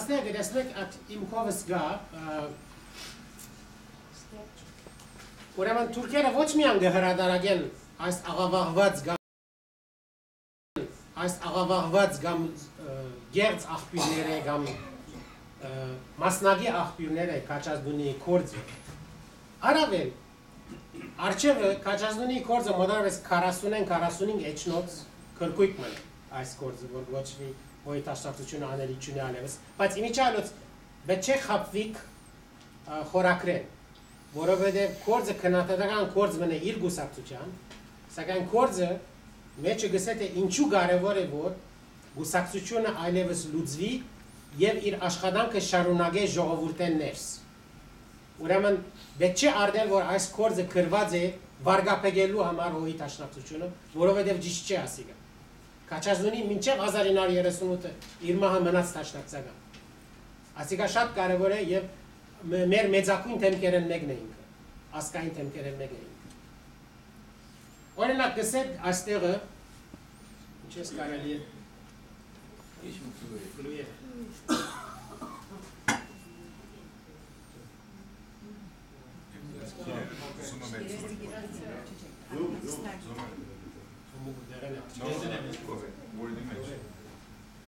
աստեղ գրեսնեք at իմ կովս գա ուրեմն թուրքերը ոչ միան գհրադարագեն այս աղավաղված կամ գերձ աղբյուրները կամ մասնագի աղբյուրները Քաչազդունի կորձը առավել Արջևը Քաչազդունի կորձը մոտավորապես 40-45 էջնոց քրկույկ մնա այս կորձը որ ոչվի ոյ տաշտակցությունը անելիությունը ալևս բայց իմիջալոց պետք չէ խապվիկ խորակրեն որովհետև կորձը քննադատական կորձ մնա իր գուսակցության սակայն կորձը մեջը գսե թե ինչու կարևոր է որ գուսակցությունը այլևս լուծվի եւ իր աշխատանքը շարունակե ժողովուրդեն ներս ուրեմն պետք չէ արդեն որ այս կորձը գրված է վարգապեգելու համար հողի տաշնակցությունը որովհետև ճիշտ չէ ասիկը Քաչազդունի մինչև 1938-ը իր մահը մնաց տաշնակցական ասիկա շատ կարևոր է եւ մեր մեծակույն թեմքերեն մեկն է ինքը ասկային թեմքերեն մեկն է ինքը օրինակ գսեք այստեղը ինչպես կարելի է Ինչ մուքլու է Zoom.